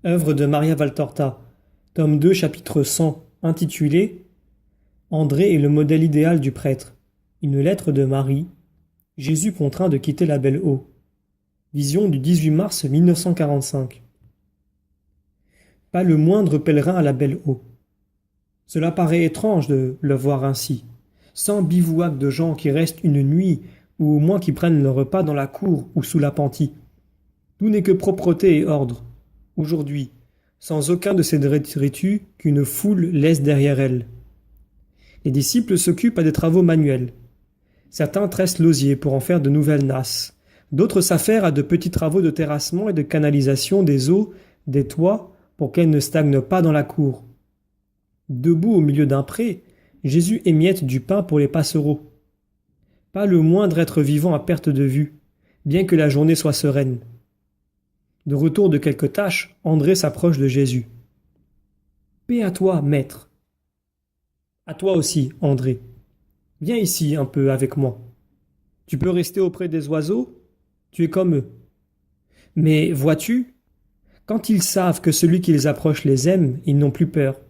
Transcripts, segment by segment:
Œuvre de Maria Valtorta, tome 2, chapitre 100, intitulé André est le modèle idéal du prêtre. Une lettre de Marie. Jésus contraint de quitter la Belle Eau. Vision du 18 mars 1945. Pas le moindre pèlerin à la Belle Eau. Cela paraît étrange de le voir ainsi, sans bivouac de gens qui restent une nuit, ou au moins qui prennent leur repas dans la cour ou sous l'appentis. Tout n'est que propreté et ordre, aujourd'hui, sans aucun de ces détritus qu'une foule laisse derrière elle. Les disciples s'occupent à des travaux manuels. Certains tressent l'osier pour en faire de nouvelles nasses. D'autres s'affairent à de petits travaux de terrassement et de canalisation des eaux, des toits, pour qu'elles ne stagnent pas dans la cour. Debout au milieu d'un pré, Jésus émiette du pain pour les passereaux. Pas le moindre être vivant à perte de vue, bien que la journée soit sereine. De retour de quelques tâches, André s'approche de Jésus. « Paix à toi, maître. » À toi aussi, André. Viens ici un peu avec moi. Tu peux rester auprès des oiseaux? Tu es comme eux. Mais vois-tu, quand ils savent que celui qui les approche les aime, ils n'ont plus peur.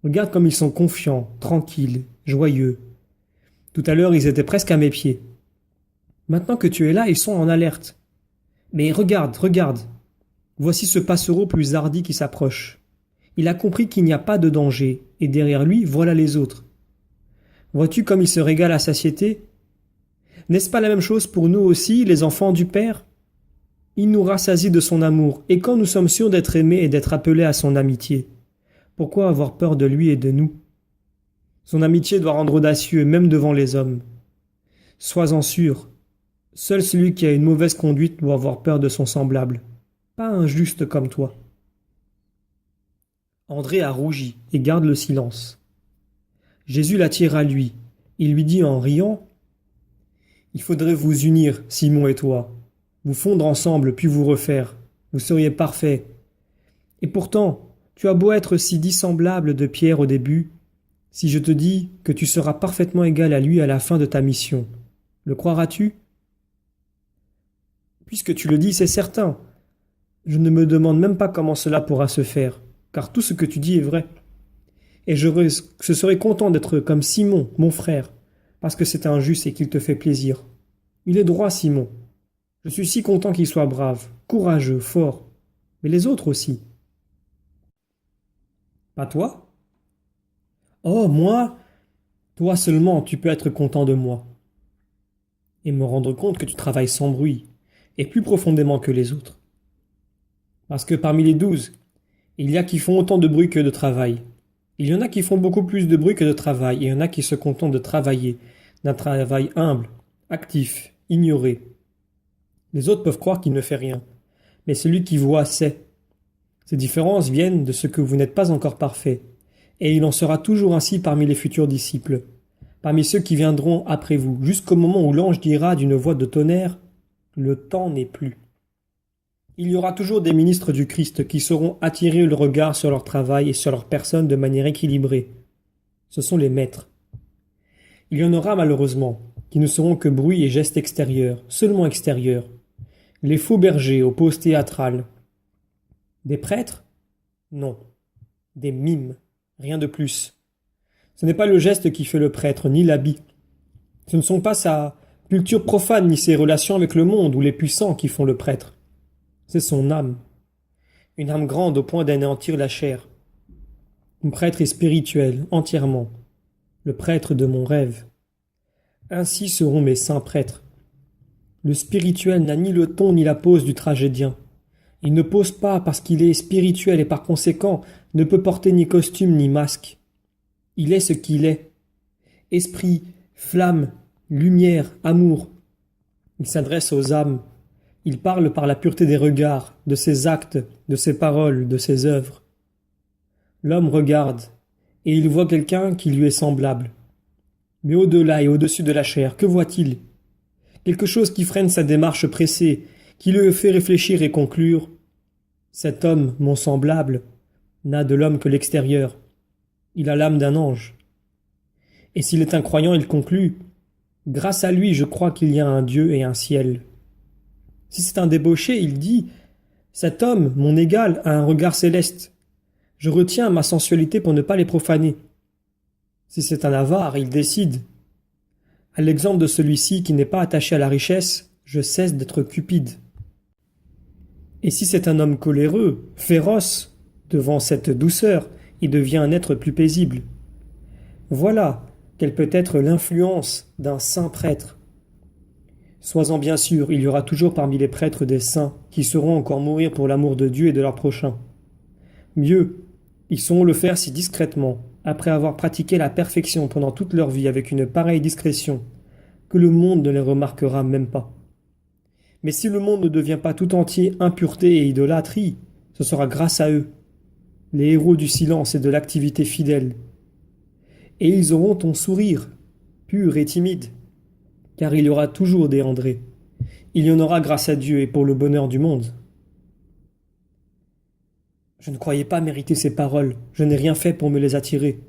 Regarde comme ils sont confiants, tranquilles, joyeux. Tout à l'heure, ils étaient presque à mes pieds. Maintenant que tu es là, ils sont en alerte. Mais regarde, regarde. Voici ce passereau plus hardi qui s'approche. Il a compris qu'il n'y a pas de danger, et derrière lui, voilà les autres. Vois-tu comme il se régale à satiété? N'est-ce pas la même chose pour nous aussi, les enfants du Père? Il nous rassasie de son amour, et quand nous sommes sûrs d'être aimés et d'être appelés à son amitié, pourquoi avoir peur de lui et de nous? Son amitié doit rendre audacieux, même devant les hommes. Sois-en sûr, seul celui qui a une mauvaise conduite doit avoir peur de son semblable, pas un juste comme toi. André a rougi et garde le silence. Jésus l'attire à lui. Il lui dit en riant « Il faudrait vous unir, Simon et toi, vous fondre ensemble puis vous refaire. Vous seriez parfaits. Et pourtant, tu as beau être si dissemblable de Pierre au début, si je te dis que tu seras parfaitement égal à lui à la fin de ta mission, le croiras-tu? Puisque tu le dis, c'est certain. Je ne me demande même pas comment cela pourra se faire, car tout ce que tu dis est vrai. Et je serais content d'être comme Simon, mon frère, parce que c'est injuste et qu'il te fait plaisir. Il est droit, Simon. Je suis si content qu'il soit brave, courageux, fort, mais les autres aussi. Pas toi? Oh, moi? Toi seulement, tu peux être content de moi. Et me rendre compte que tu travailles sans bruit, et plus profondément que les autres. Parce que parmi les 12, il y a qui font autant de bruit que de travail. Il y en a qui font beaucoup plus de bruit que de travail, et il y en a qui se contentent de travailler, d'un travail humble, actif, ignoré. Les autres peuvent croire qu'il ne fait rien, mais celui qui voit sait. Ces différences viennent de ce que vous n'êtes pas encore parfait, et il en sera toujours ainsi parmi les futurs disciples, parmi ceux qui viendront après vous, jusqu'au moment où l'ange dira d'une voix de tonnerre « Le temps n'est plus ». Il y aura toujours des ministres du Christ qui sauront attirer le regard sur leur travail et sur leur personne de manière équilibrée. Ce sont les maîtres. Il y en aura malheureusement qui ne seront que bruit et gestes extérieurs, seulement extérieurs. Les faux bergers aux poses théâtrales. Des prêtres? Non. Des mimes. Rien de plus. Ce n'est pas le geste qui fait le prêtre, ni l'habit. Ce ne sont pas sa culture profane, ni ses relations avec le monde ou les puissants qui font le prêtre. C'est son âme. Une âme grande au point d'anéantir la chair. Mon prêtre est spirituel, entièrement. Le prêtre de mon rêve. Ainsi seront mes saints prêtres. Le spirituel n'a ni le ton ni la pose du tragédien. Il ne pose pas parce qu'il est spirituel et par conséquent ne peut porter ni costume ni masque. Il est ce qu'il est. Esprit, flamme, lumière, amour. Il s'adresse aux âmes. Il parle par la pureté des regards, de ses actes, de ses paroles, de ses œuvres. L'homme regarde, et il voit quelqu'un qui lui est semblable. Mais au-delà et au-dessus de la chair, que voit-il? Quelque chose qui freine sa démarche pressée, qui le fait réfléchir et conclure. Cet homme, mon semblable, n'a de l'homme que l'extérieur. Il a l'âme d'un ange. Et s'il est incroyant, il conclut. Grâce à lui, je crois qu'il y a un Dieu et un ciel. Si c'est un débauché, il dit Cet homme, mon égal, a un regard céleste. Je retiens ma sensualité pour ne pas les profaner. Si c'est un avare, il décide. À l'exemple de celui-ci qui n'est pas attaché à la richesse, je cesse d'être cupide. Et si c'est un homme coléreux, féroce, devant cette douceur, il devient un être plus paisible. Voilà quelle peut être l'influence d'un saint prêtre. Sois-en bien sûr, il y aura toujours parmi les prêtres des saints qui sauront encore mourir pour l'amour de Dieu et de leur prochain. Mieux, ils sauront le faire si discrètement, après avoir pratiqué la perfection pendant toute leur vie avec une pareille discrétion, que le monde ne les remarquera même pas. Mais si le monde ne devient pas tout entier impureté et idolâtrie, ce sera grâce à eux, les héros du silence et de l'activité fidèle. Et ils auront ton sourire, pur et timide, car il y aura toujours des André. Il y en aura grâce à Dieu et pour le bonheur du monde. Je ne croyais pas mériter ces paroles, je n'ai rien fait pour me les attirer.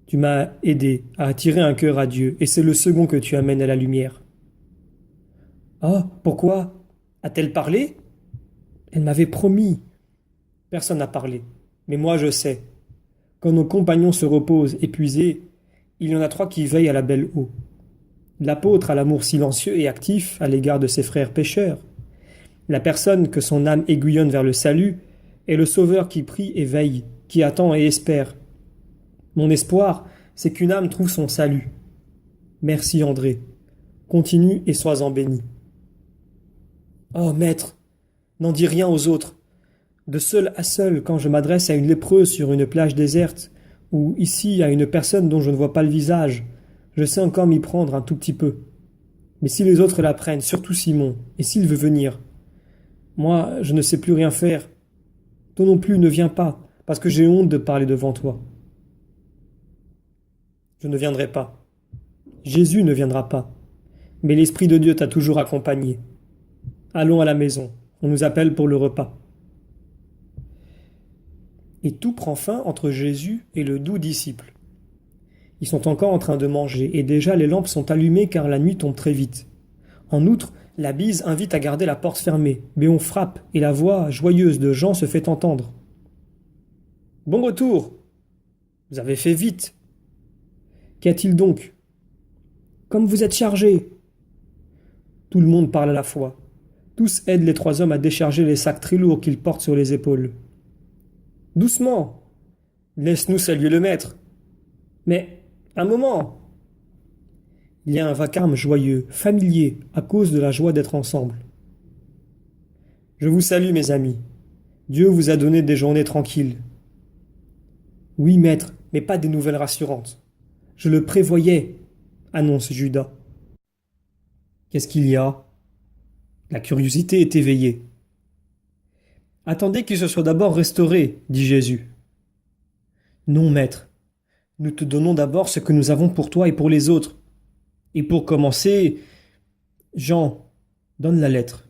Tu m'as aidé à attirer un cœur à Dieu, et c'est le second que tu amènes à la lumière. Ah, pourquoi? A-t-elle parlé? Elle m'avait promis. Personne n'a parlé, mais moi je sais. Quand nos compagnons se reposent épuisés, il y en a trois qui veillent à la belle eau. L'apôtre a l'amour silencieux et actif à l'égard de ses frères pécheurs. La personne que son âme aiguillonne vers le salut est le Sauveur qui prie et veille, qui attend et espère. Mon espoir, c'est qu'une âme trouve son salut. Merci André. Continue et sois-en béni. Oh maître, n'en dis rien aux autres. De seul à seul, quand je m'adresse à une lépreuse sur une plage déserte, ou ici à une personne dont je ne vois pas le visage, je sais encore m'y prendre un tout petit peu. Mais si les autres l'apprennent, surtout Simon, et s'il veut venir, moi, je ne sais plus rien faire. Toi non plus ne viens pas, parce que j'ai honte de parler devant toi. Je ne viendrai pas. Jésus ne viendra pas. Mais l'Esprit de Dieu t'a toujours accompagné. Allons à la maison, on nous appelle pour le repas. Et tout prend fin entre Jésus et le doux disciple. Ils sont encore en train de manger, et déjà les lampes sont allumées car la nuit tombe très vite. En outre, la bise invite à garder la porte fermée, mais on frappe, et la voix joyeuse de Jean se fait entendre. « Bon retour! Vous avez fait vite! Qu'y a-t-il donc? Comme vous êtes chargés! » Tout le monde parle à la fois. Tous aident les trois hommes à décharger les sacs très lourds qu'ils portent sur les épaules. « Doucement! Laisse-nous saluer le maître! Mais, un moment! » Il y a un vacarme joyeux, familier, à cause de la joie d'être ensemble. « Je vous salue, mes amis. Dieu vous a donné des journées tranquilles. »« Oui, maître, mais pas des nouvelles rassurantes. Je le prévoyais, » annonce Judas. « Qu'est-ce qu'il y a ?» La curiosité est éveillée. « Attendez qu'il se soit d'abord restauré, » dit Jésus. « Non, maître. Nous te donnons d'abord ce que nous avons pour toi et pour les autres. Et pour commencer, Jean, donne la lettre. »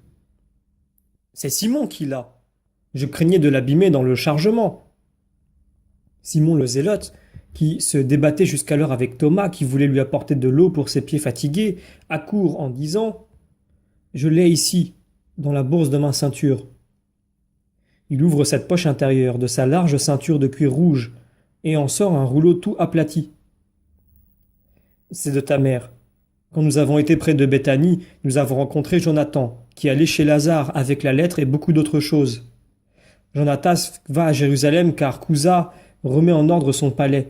C'est Simon qui l'a. Je craignais de l'abîmer dans le chargement. Simon le Zélote, qui se débattait jusqu'alors avec Thomas, qui voulait lui apporter de l'eau pour ses pieds fatigués, accourt en disant « Je l'ai ici, dans la bourse de ma ceinture. » Il ouvre cette poche intérieure de sa large ceinture de cuir rouge et en sort un rouleau tout aplati. « C'est de ta mère. Quand nous avons été près de Béthanie, nous avons rencontré Jonathan, qui allait chez Lazare avec la lettre et beaucoup d'autres choses. Jonatas va à Jérusalem car Cousa remet en ordre son palais.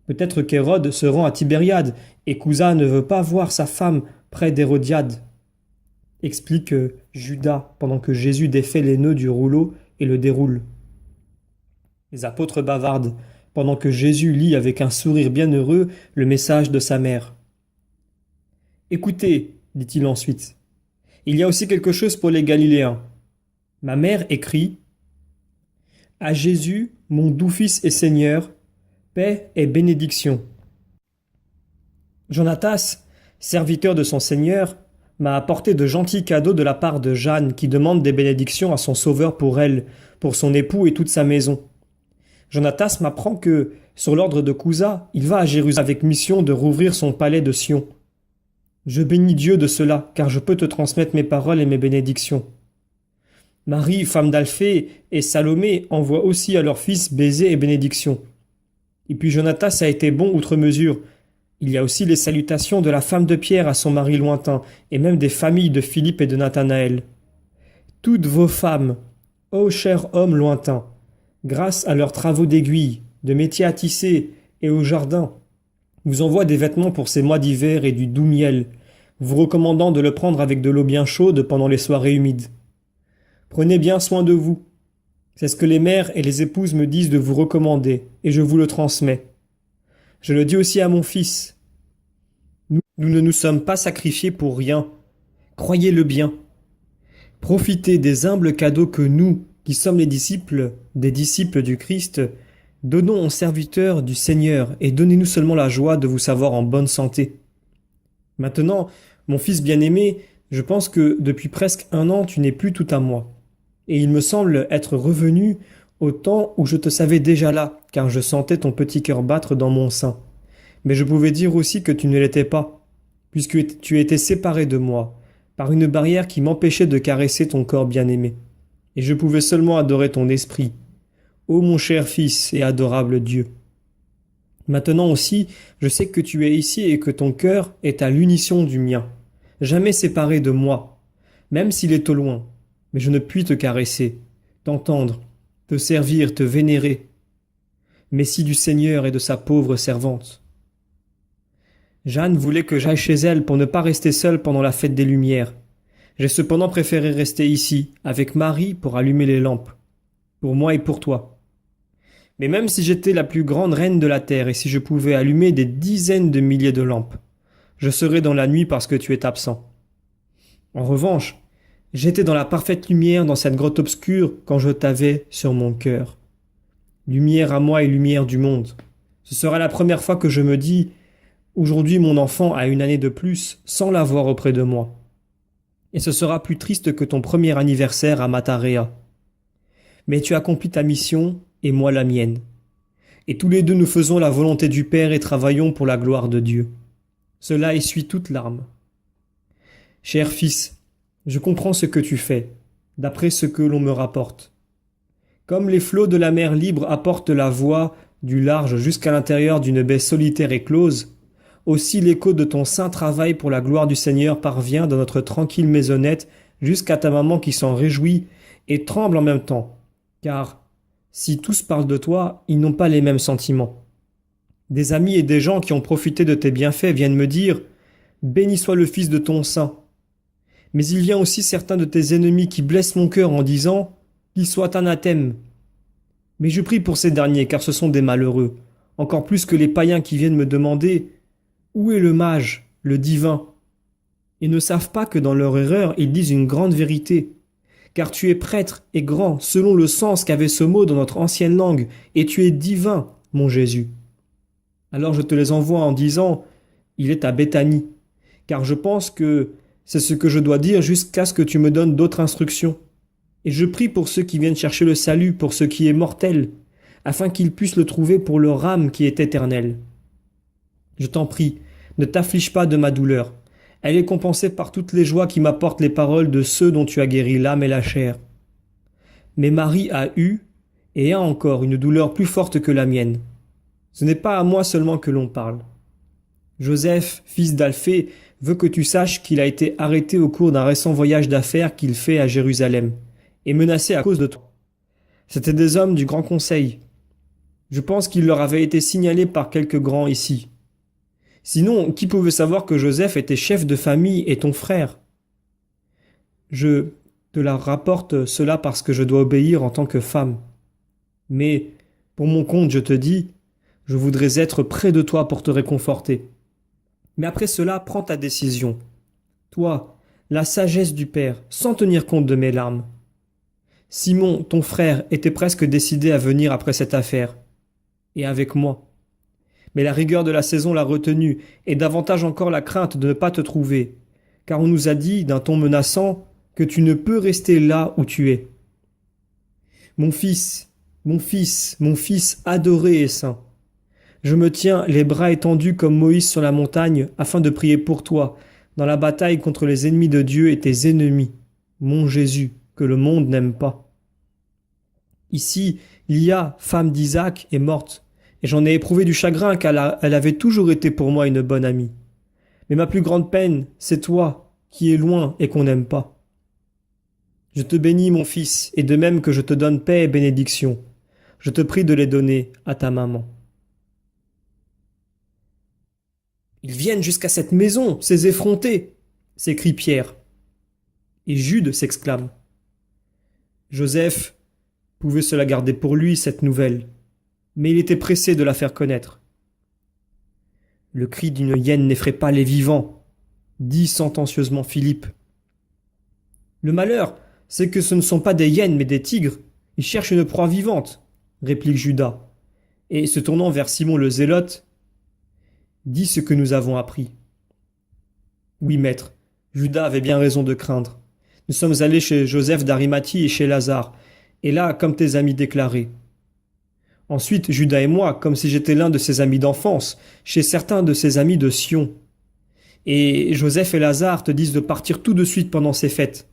Peut-être qu'Hérode se rend à Tibériade et Cousa ne veut pas voir sa femme près d'Hérodiade. » Explique Judas pendant que Jésus défait les nœuds du rouleau et le déroule. Les apôtres bavardent pendant que Jésus lit avec un sourire bienheureux le message de sa mère. « Écoutez, dit-il ensuite, il y a aussi quelque chose pour les Galiléens. Ma mère écrit « À Jésus, mon doux Fils et Seigneur, paix et bénédiction. » Jonatas, serviteur de son Seigneur, m'a apporté de gentils cadeaux de la part de Jeanne qui demande des bénédictions à son Sauveur pour elle, pour son époux et toute sa maison. Jonatas m'apprend que, sur l'ordre de Cousa, il va à Jérusalem avec mission de rouvrir son palais de Sion. Je bénis Dieu de cela, car je peux te transmettre mes paroles et mes bénédictions. Marie, femme d'Alphée, et Salomé envoient aussi à leurs fils baisers et bénédictions. Et puis Jonatas a été bon outre mesure. Il y a aussi les salutations de la femme de Pierre à son mari lointain, et même des familles de Philippe et de Nathanaël. Toutes vos femmes, ô chers hommes lointains, grâce à leurs travaux d'aiguille, de métiers à tisser et au jardin, vous envoient des vêtements pour ces mois d'hiver et du doux miel, vous recommandant de le prendre avec de l'eau bien chaude pendant les soirées humides. Prenez bien soin de vous. C'est ce que les mères et les épouses me disent de vous recommander, et je vous le transmets. Je le dis aussi à mon fils. Nous ne nous sommes pas sacrifiés pour rien. Croyez-le bien. Profitez des humbles cadeaux que nous, qui sommes les disciples, des disciples du Christ, donnons aux serviteurs du Seigneur, et donnez-nous seulement la joie de vous savoir en bonne santé. Maintenant, mon fils bien-aimé, je pense que depuis presque 1 an tu n'es plus tout à moi. Et il me semble être revenu au temps où je te savais déjà là, car je sentais ton petit cœur battre dans mon sein. Mais je pouvais dire aussi que tu ne l'étais pas, puisque tu étais séparé de moi, par une barrière qui m'empêchait de caresser ton corps bien-aimé. Et je pouvais seulement adorer ton esprit. Ô mon cher fils et adorable Dieu. Maintenant aussi, je sais que tu es ici et que ton cœur est à l'unisson du mien, jamais séparé de moi, même s'il est au loin. Mais je ne puis te caresser, t'entendre, te servir, te vénérer. Messie du Seigneur et de sa pauvre servante. Jeanne voulait que j'aille chez elle pour ne pas rester seule pendant la fête des Lumières. J'ai cependant préféré rester ici, avec Marie, pour allumer les lampes. Pour moi et pour toi. Mais même si j'étais la plus grande reine de la terre et si je pouvais allumer des dizaines de milliers de lampes, je serais dans la nuit parce que tu es absent. En revanche, j'étais dans la parfaite lumière dans cette grotte obscure quand je t'avais sur mon cœur. Lumière à moi et lumière du monde. Ce sera la première fois que je me dis « Aujourd'hui mon enfant a 1 année de plus sans l'avoir auprès de moi. » Et ce sera plus triste que ton premier anniversaire à Matarea. Mais tu accomplis ta mission et moi la mienne. Et tous les deux nous faisons la volonté du Père et travaillons pour la gloire de Dieu. Cela essuie toute larme. Cher fils, je comprends ce que tu fais, d'après ce que l'on me rapporte. Comme les flots de la mer libre apportent la voix du large jusqu'à l'intérieur d'une baie solitaire et close, aussi l'écho de ton saint travail pour la gloire du Seigneur parvient dans notre tranquille maisonnette jusqu'à ta maman qui s'en réjouit et tremble en même temps, car si tous parlent de toi, ils n'ont pas les mêmes sentiments. Des amis et des gens qui ont profité de tes bienfaits viennent me dire « Béni soit le Fils de ton sein ». Mais il vient aussi certains de tes ennemis qui blessent mon cœur en disant « Qu'il soit anathème ». Mais je prie pour ces derniers, car ce sont des malheureux, encore plus que les païens qui viennent me demander « Où est le mage, le divin ?» Ils ne savent pas que dans leur erreur, ils disent une grande vérité. Car tu es prêtre et grand, selon le sens qu'avait ce mot dans notre ancienne langue, et tu es divin, mon Jésus. Alors je te les envoie en disant « Il est à Béthanie », car je pense que c'est ce que je dois dire jusqu'à ce que tu me donnes d'autres instructions. Et je prie pour ceux qui viennent chercher le salut, pour ce qui est mortel, afin qu'ils puissent le trouver pour leur âme qui est éternelle. Je t'en prie, ne t'afflige pas de ma douleur. Elle est compensée par toutes les joies qui m'apportent les paroles de ceux dont tu as guéri l'âme et la chair. Mais Marie a eu, et a encore, une douleur plus forte que la mienne. Ce n'est pas à moi seulement que l'on parle. Joseph, fils d'Alphée, veut que tu saches qu'il a été arrêté au cours d'un récent voyage d'affaires qu'il fait à Jérusalem, et menacé à cause de toi. C'étaient des hommes du Grand Conseil. Je pense qu'il leur avait été signalé par quelques grands ici. Sinon, qui pouvait savoir que Joseph était chef de famille et ton frère? Je te la rapporte cela parce que je dois obéir en tant que femme. Mais, pour mon compte, je te dis, je voudrais être près de toi pour te réconforter. Mais après cela, prends ta décision. Toi, la sagesse du Père, sans tenir compte de mes larmes. Simon, ton frère, était presque décidé à venir après cette affaire. Et avec moi. Mais la rigueur de la saison l'a retenu, et davantage encore la crainte de ne pas te trouver, car on nous a dit, d'un ton menaçant, que tu ne peux rester là où tu es. Mon fils, mon fils, mon fils adoré et saint, je me tiens les bras étendus comme Moïse sur la montagne, afin de prier pour toi, dans la bataille contre les ennemis de Dieu et tes ennemis, mon Jésus, que le monde n'aime pas. Ici, Lia, femme d'Isaac, est morte, et j'en ai éprouvé du chagrin car elle avait toujours été pour moi une bonne amie. Mais ma plus grande peine, c'est toi, qui es loin et qu'on n'aime pas. Je te bénis, mon fils, et de même que je te donne paix et bénédiction, je te prie de les donner à ta maman. Ils viennent jusqu'à cette maison, ces effrontés, s'écrie Pierre. Et Jude s'exclame. Joseph pouvait se la garder pour lui, cette nouvelle, mais il était pressé de la faire connaître. Le cri d'une hyène n'effraie pas les vivants, dit sentencieusement Philippe. Le malheur, c'est que ce ne sont pas des hyènes mais des tigres. Ils cherchent une proie vivante, réplique Judas, et se tournant vers Simon le Zélote, dis ce que nous avons appris. Oui, maître, Judas avait bien raison de craindre. Nous sommes allés chez Joseph d'Arimathie et chez Lazare, et là, comme tes amis déclarés. Ensuite, Judas et moi, comme si j'étais l'un de ses amis d'enfance, chez certains de ses amis de Sion. Et Joseph et Lazare te disent de partir tout de suite pendant ces fêtes.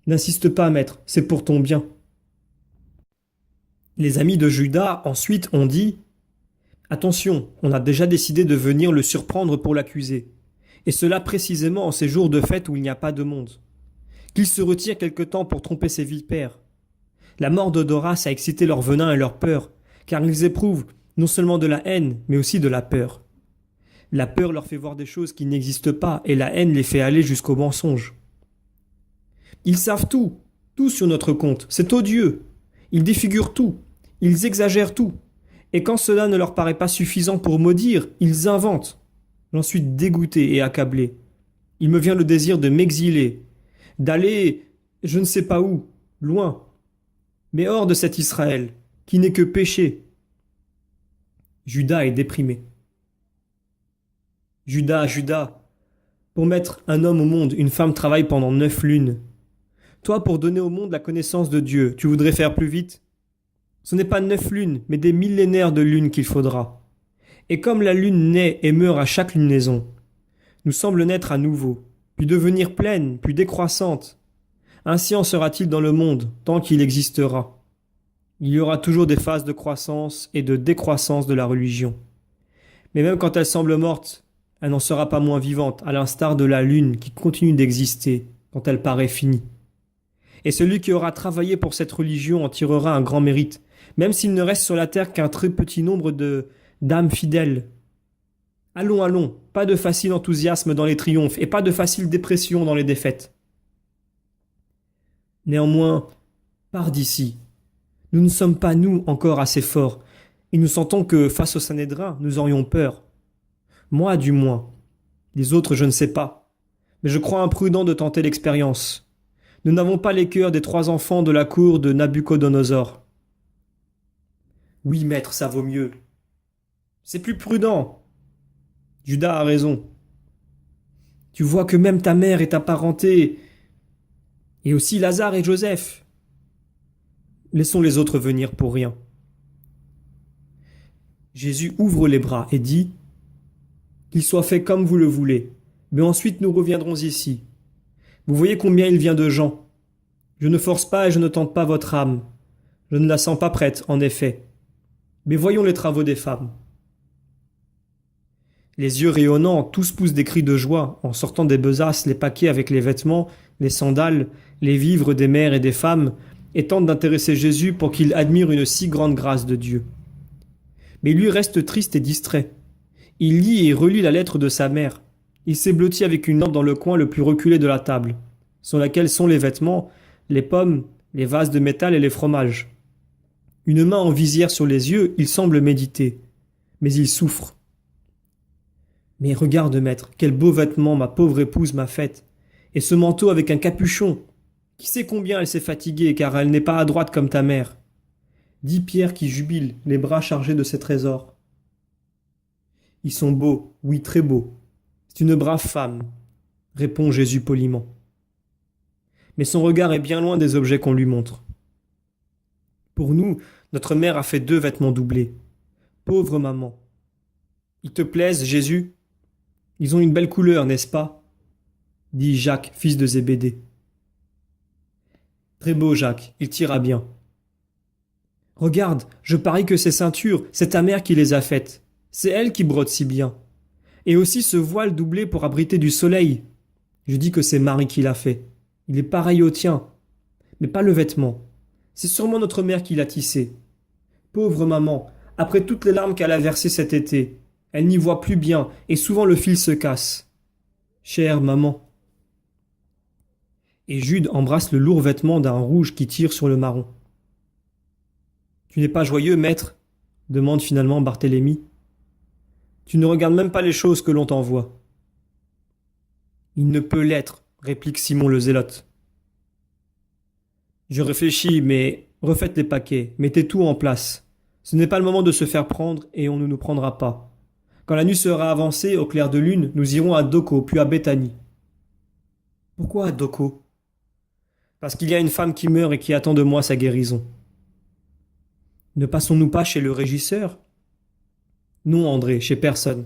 N'insiste pas, maître, c'est pour ton bien. Les amis de Judas, ensuite, ont dit « Attention, on a déjà décidé de venir le surprendre pour l'accuser. Et cela précisément en ces jours de fête où il n'y a pas de monde. Qu'il se retire quelque temps pour tromper ses vipères. La mort d'Odoras a excité leur venin et leur peur, car ils éprouvent non seulement de la haine, mais aussi de la peur. La peur leur fait voir des choses qui n'existent pas, et la haine les fait aller jusqu'au mensonge. Ils savent tout, tout sur notre compte, c'est odieux. Ils défigurent tout, ils exagèrent tout. Et quand cela ne leur paraît pas suffisant pour maudire, ils inventent. J'en suis dégoûté et accablé. Il me vient le désir de m'exiler, d'aller je ne sais pas où, loin, mais hors de cet Israël, qui n'est que péché. Judas est déprimé. Judas, Judas, pour mettre un homme au monde, une femme travaille pendant 9 lunes. Toi, pour donner au monde la connaissance de Dieu, tu voudrais faire plus vite? Ce n'est pas 9 lunes, mais des millénaires de lunes qu'il faudra. Et comme la lune naît et meurt à chaque lunaison, nous semble naître à nouveau, puis devenir pleine, puis décroissante. Ainsi en sera-t-il dans le monde, tant qu'il existera. Il y aura toujours des phases de croissance et de décroissance de la religion. Mais même quand elle semble morte, elle n'en sera pas moins vivante, à l'instar de la lune qui continue d'exister quand elle paraît finie. Et celui qui aura travaillé pour cette religion en tirera un grand mérite, même s'il ne reste sur la terre qu'un très petit nombre d'âmes fidèles. Allons, allons, pas de facile enthousiasme dans les triomphes et pas de facile dépression dans les défaites. Néanmoins, pars d'ici. Nous ne sommes pas, nous, encore assez forts, et nous sentons que, face au Sanhédrin, nous aurions peur. Moi, du moins. Les autres, je ne sais pas. Mais je crois imprudent de tenter l'expérience. Nous n'avons pas les cœurs des 3 enfants de la cour de Nabuchodonosor. Oui, maître, ça vaut mieux. C'est plus prudent. Judas a raison. Tu vois que même ta mère est apparentée, et aussi Lazare et Joseph. Laissons les autres venir pour rien. Jésus ouvre les bras et dit « Qu'il soit fait comme vous le voulez, mais ensuite nous reviendrons ici. Vous voyez combien il vient de gens. Je ne force pas et je ne tente pas votre âme. Je ne la sens pas prête, en effet. Mais voyons les travaux des femmes. » Les yeux rayonnants, tous poussent des cris de joie en sortant des besaces les paquets avec les vêtements, les sandales, les vivres des mères et des femmes, et tentent d'intéresser Jésus pour qu'il admire une si grande grâce de Dieu. Mais lui reste triste et distrait. Il lit et relit la lettre de sa mère. Il s'est blotti avec une lampe dans le coin le plus reculé de la table, sur laquelle sont les vêtements, les pommes, les vases de métal et les fromages. Une main en visière sur les yeux, il semble méditer. Mais il souffre. « Mais regarde, maître, quel beau vêtement ma pauvre épouse m'a fait, et ce manteau avec un capuchon. Qui sait combien elle s'est fatiguée, car elle n'est pas adroite comme ta mère. » Dit Pierre qui jubile, les bras chargés de ses trésors. « Ils sont beaux, oui, très beaux. C'est une brave femme, » répond Jésus poliment. Mais son regard est bien loin des objets qu'on lui montre. Pour nous, notre mère a fait 2 vêtements doublés. Pauvre maman. Ils te plaisent, Jésus? Ils ont une belle couleur, n'est-ce pas? Dit Jacques, fils de Zébédée. Très beau, Jacques, il t'ira bien. Regarde, je parie que ces ceintures, c'est ta mère qui les a faites. C'est elle qui brode si bien. Et aussi ce voile doublé pour abriter du soleil. Je dis que c'est Marie qui l'a fait. Il est pareil au tien. Mais pas le vêtement. C'est sûrement notre mère qui l'a tissé. Pauvre maman, après toutes les larmes qu'elle a versées cet été, elle n'y voit plus bien et souvent le fil se casse. Chère maman. Et Jude embrasse le lourd vêtement d'un rouge qui tire sur le marron. Tu n'es pas joyeux, maître demande finalement Barthélemy. Tu ne regardes même pas les choses que l'on t'envoie. Il ne peut l'être, réplique Simon le zélote. Je réfléchis, mais refaites les paquets, mettez tout en place. Ce n'est pas le moment de se faire prendre et on ne nous prendra pas. Quand la nuit sera avancée, au clair de lune, nous irons à Doko, puis à Béthanie. Pourquoi à Doko? Parce qu'il y a une femme qui meurt et qui attend de moi sa guérison. Ne passons-nous pas chez le régisseur? Non, André, chez personne.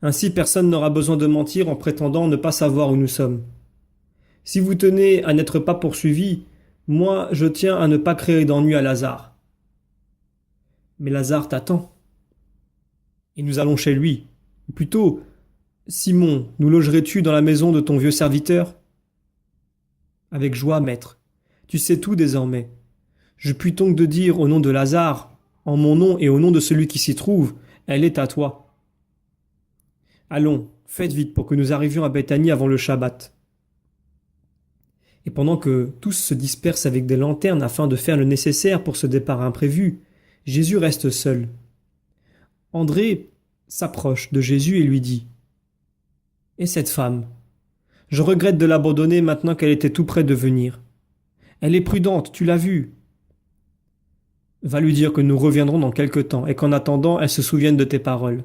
Ainsi personne n'aura besoin de mentir en prétendant ne pas savoir où nous sommes. Si vous tenez à n'être pas poursuivi, moi je tiens à ne pas créer d'ennui à Lazare. Mais Lazare t'attend. Et nous allons chez lui. Ou plutôt, Simon, nous logerais-tu dans la maison de ton vieux serviteur? Avec joie, maître. Tu sais tout désormais. Je puis donc de dire au nom de Lazare, en mon nom et au nom de celui qui s'y trouve, elle est à toi. Allons, faites vite pour que nous arrivions à Béthanie avant le Shabbat. Et pendant que tous se dispersent avec des lanternes afin de faire le nécessaire pour ce départ imprévu, Jésus reste seul. André s'approche de Jésus et lui dit « Et cette femme? Je regrette de l'abandonner maintenant qu'elle était tout près de venir. Elle est prudente, tu l'as vue. Va lui dire que nous reviendrons dans quelque temps et qu'en attendant, elle se souvienne de tes paroles.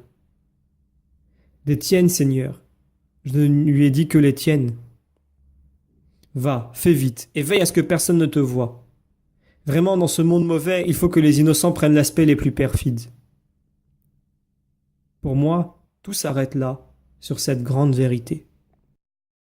Des tiennes, Seigneur. Je ne lui ai dit que les tiennes. Va, fais vite, et veille à ce que personne ne te voie. Vraiment, dans ce monde mauvais, il faut que les innocents prennent l'aspect les plus perfides. Pour moi, tout s'arrête là, sur cette grande vérité.